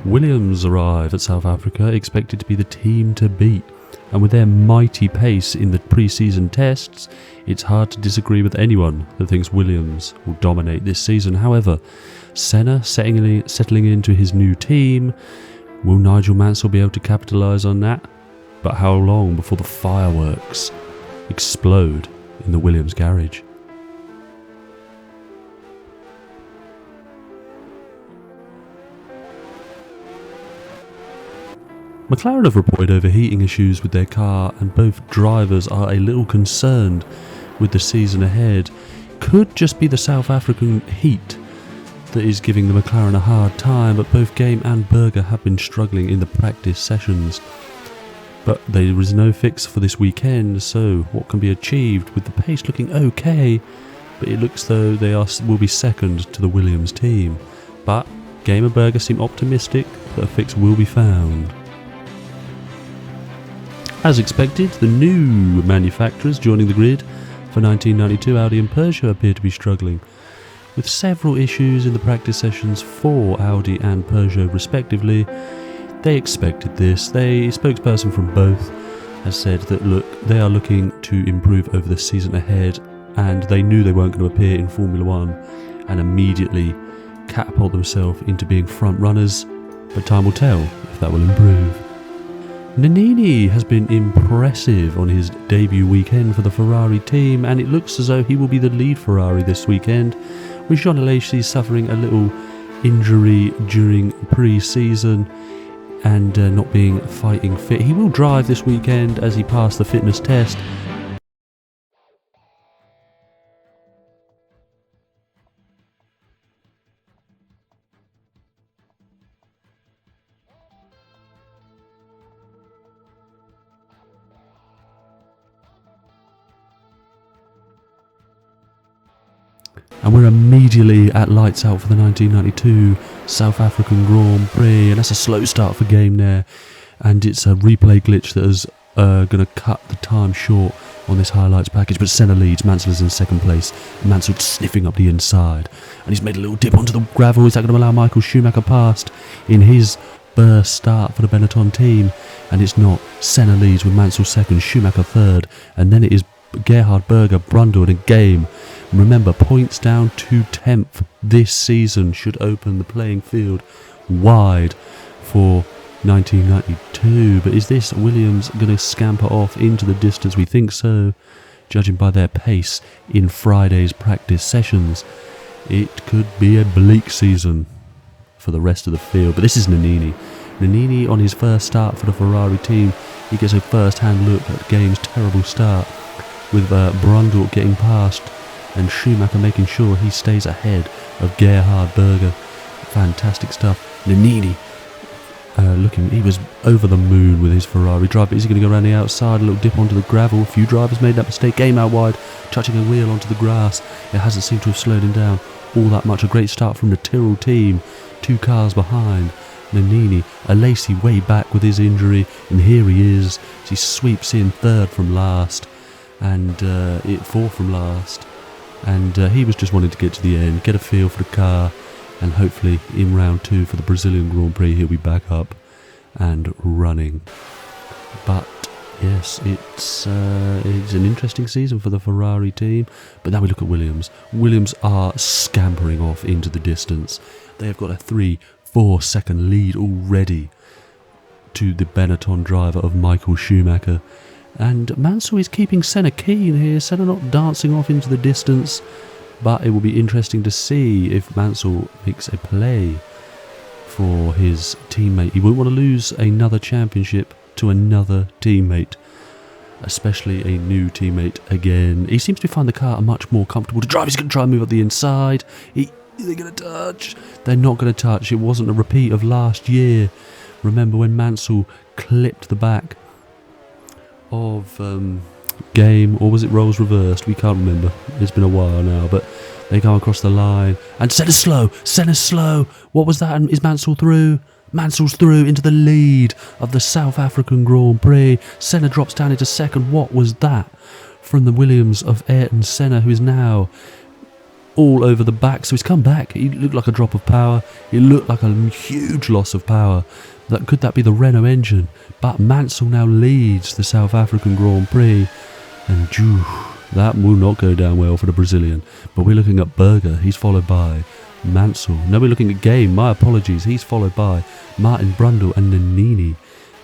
Williams arrive at South Africa expected to be the team to beat, and with their mighty pace in the pre-season tests, it's hard to disagree with anyone that thinks Williams will dominate this season. However, Senna settling into his new team, will Nigel Mansell be able to capitalise on that? But how long before the fireworks explode in the Williams garage? McLaren have reported overheating issues with their car, and both drivers are a little concerned with the season ahead. Could just be the South African heat that is giving the McLaren a hard time, but both Game and Berger have been struggling in the practice sessions. But there is no fix for this weekend, so what can be achieved with the pace looking okay, but it looks though they will be second to the Williams team. But Game and Berger seem optimistic that a fix will be found. As expected, the new manufacturers joining the grid for 1992, Audi and Peugeot, appear to be struggling, with several issues in the practice sessions for Audi and Peugeot respectively. They expected this. A spokesperson from both has said that they are looking to improve over the season ahead, and they knew they weren't going to appear in Formula 1 and immediately catapult themselves into being front runners, but time will tell if that will improve. Nannini has been impressive on his debut weekend for the Ferrari team, and it looks as though he will be the lead Ferrari this weekend, with Jean Alesi suffering a little injury during pre-season and not being fighting fit. He will drive this weekend as he passed the fitness test. And we're immediately at lights out for the 1992 South African Grand Prix, and that's a slow start for Game there, and it's a replay glitch that is going to cut the time short on this highlights package. But Senna leads, Mansell is in second place, Mansell sniffing up the inside, and he's made a little dip onto the gravel. Is that going to allow Michael Schumacher past in his burst start for the Benetton team? And it's not. Senna leads with Mansell second, Schumacher third, and then it is Gerhard Berger, Brundle and Game. Remember, points down to 10th this season should open the playing field wide for 1992. But is this Williams going to scamper off into the distance? We think so, judging by their pace in Friday's practice sessions. It could be a bleak season for the rest of the field. But this is Nannini. Nannini on his first start for the Ferrari team. He gets a first-hand look at Game's terrible start, with Brundle getting past and Schumacher making sure he stays ahead of Gerhard Berger. Fantastic stuff. Nannini he was over the moon with his Ferrari drive, but is he going to go around the outside, a little dip onto the gravel? A few drivers made that mistake. Game out wide, touching a wheel onto the grass. It hasn't seemed to have slowed him down all that much. A great start from the Tyrrell team, 2 cars behind. Nannini, Alesi way back with his injury, and here he is. He sweeps in third from last, and fourth from last. And he was just wanting to get to the end, get a feel for the car, and hopefully in round 2 for the Brazilian Grand Prix he'll be back up and running. But yes, it's an interesting season for the Ferrari team. But now we look at Williams. Williams are scampering off into the distance. They have got a 3-4 second lead already to the Benetton driver of Michael Schumacher. And Mansell is keeping Senna keen here. Senna not dancing off into the distance, but it will be interesting to see if Mansell makes a play for his teammate. He won't want to lose another championship to another teammate, especially a new teammate again. He seems to find the car much more comfortable to drive. He's going to try and move up the inside. They're going to touch. They're not going to touch. It wasn't a repeat of last year. Remember when Mansell clipped the back of Game, or was it roles reversed? We can't remember. It's been a while now, but they come across the line, and Senna's slow. What was that? And is Mansell through? Mansell's through into the lead of the South African Grand Prix. Senna drops down into second. What was that from the Williams of Ayrton Senna, who is now all over the back. So he's come back. He looked like a drop of power. It looked like a huge loss of power. Could that be the Renault engine? But Mansell now leads the South African Grand Prix. And that will not go down well for the Brazilian. But we're looking at Berger. He's followed by Mansell. No, we're looking at Game. My apologies. He's followed by Martin Brundle and Nannini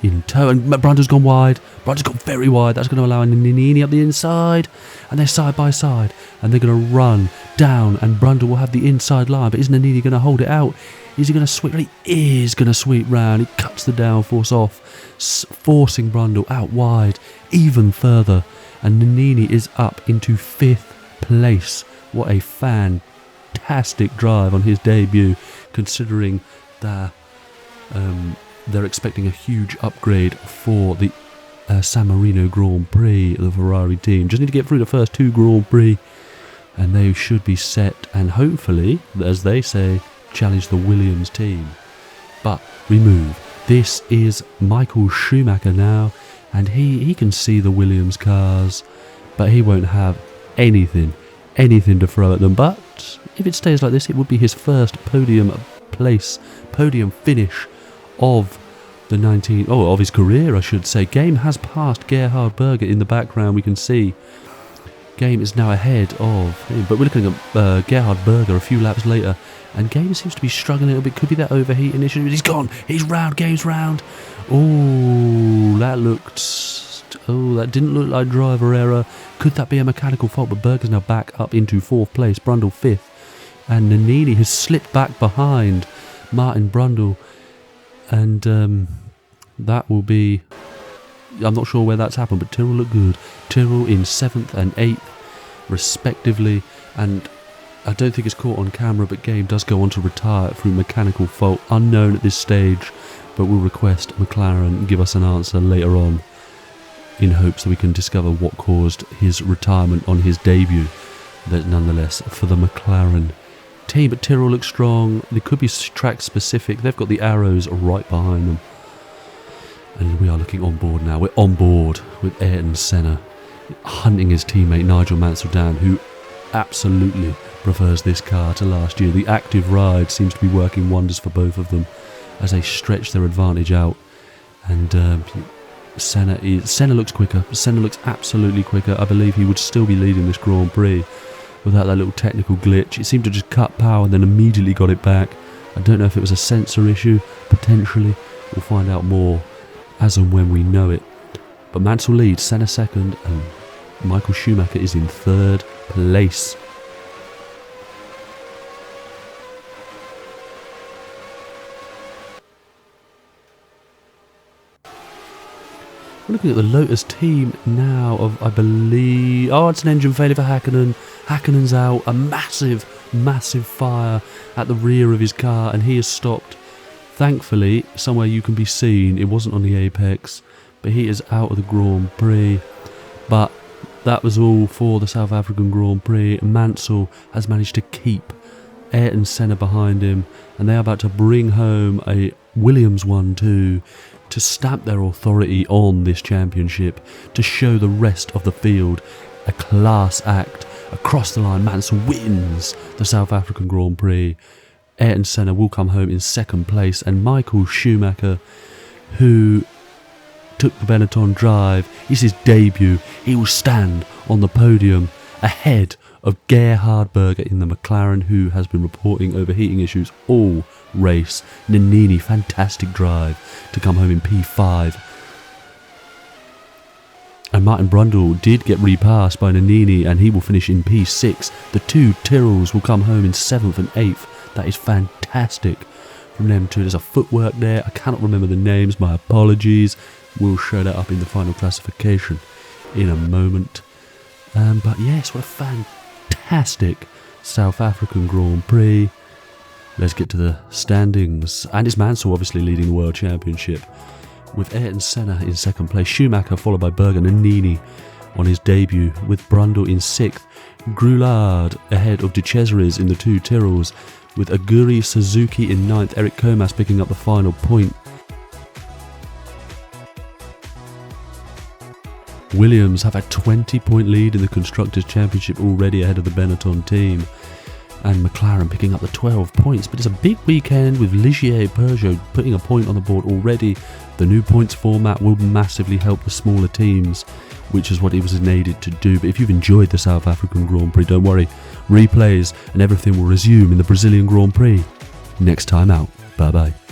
in tow. And Brundle's gone wide. Brundle's gone very wide. That's going to allow Nannini up the inside. And they're side by side. And they're going to run down. And Brundle will have the inside line. But is Nannini going to hold it out? Is he going to sweep? He is going to sweep round. He cuts the downforce off, forcing Brundle out wide even further. And Nannini is up into 5th place. What a fantastic drive on his debut, considering they're expecting a huge upgrade for the San Marino Grand Prix, the Ferrari team. Just need to get through the first 2 Grand Prix and they should be set and hopefully, as they say, challenge the Williams team. But we move. This is Michael Schumacher now, and he can see the Williams cars, but he won't have anything to throw at them. But if it stays like this, it would be his first podium finish of of his career, I should say. Game has passed Gerhard Berger in the background. We can see Game is now ahead of him, but we're looking at Gerhard Berger a few laps later, and Game seems to be struggling a little bit. Could be that overheating issue. He's gone. He's round. Game's round. Oh, that didn't look like driver error. Could that be a mechanical fault? But Berger's now back up into 4th place. Brundle 5th, and Nannini has slipped back behind Martin Brundle, and that will be. I'm not sure where that's happened, but Tyrrell looked good. Tyrrell in 7th and 8th, respectively, and I don't think it's caught on camera, but Game does go on to retire through mechanical fault, unknown at this stage, but we'll request McLaren give us an answer later on in hopes that we can discover what caused his retirement on his debut. But nonetheless, for the McLaren team, but Tyrrell looks strong. They could be track specific. They've got the arrows right behind them. And we are looking on board now. We're on board with Ayrton Senna hunting his teammate Nigel Mansell down, who absolutely prefers this car to last year. The active ride seems to be working wonders for both of them as they stretch their advantage out. And Senna looks quicker. Senna looks absolutely quicker. I believe he would still be leading this Grand Prix without that little technical glitch. It seemed to just cut power and then immediately got it back. I don't know if it was a sensor issue, potentially. We'll find out more as and when we know it. But Mansell leads, Senna 2nd, and Michael Schumacher is in 3rd place. We're looking at the Lotus team now of, I believe... Oh, it's an engine failure for Hakkinen. Hakkinen's out. A massive fire at the rear of his car, and he is stopped. Thankfully, somewhere you can be seen. It wasn't on the apex, but he is out of the Grand Prix. But that was all for the South African Grand Prix. Mansell has managed to keep Ayrton Senna behind him, and they are about to bring home a Williams 1-2 to stamp their authority on this championship, to show the rest of the field a class act. Across the line, Mansell wins the South African Grand Prix. Ayrton Senna will come home in 2nd place, and Michael Schumacher, who took the Benetton drive, is his debut. He will stand on the podium ahead of Gerhard Berger in the McLaren, who has been reporting overheating issues all race. Nannini, fantastic drive to come home in P5. And Martin Brundle did get repassed by Nannini, and he will finish in P6. The 2 Tyrrells will come home in 7th and 8th. That is fantastic from them two. There's a footwork there. I cannot remember the names. My apologies. We'll show that up in the final classification in a moment. But yes, what a fantastic South African Grand Prix. Let's get to the standings. And it's Mansell obviously leading the World Championship, with Ayrton Senna in 2nd place. Schumacher followed by Berger, Nannini on his debut, with Brundle in 6th. Groulard ahead of De Cesaris in the 2 Tyrrells, with Aguri Suzuki in 9th. Eric Comas picking up the final point. Williams have a 20-point lead in the Constructors' Championship already ahead of the Benetton team. and McLaren picking up the 12 points. But it's a big weekend with Ligier Peugeot putting a point on the board already. The new points format will massively help the smaller teams, which is what it was needed to do. But if you've enjoyed the South African Grand Prix, don't worry, replays and everything will resume in the Brazilian Grand Prix next time out. Bye bye.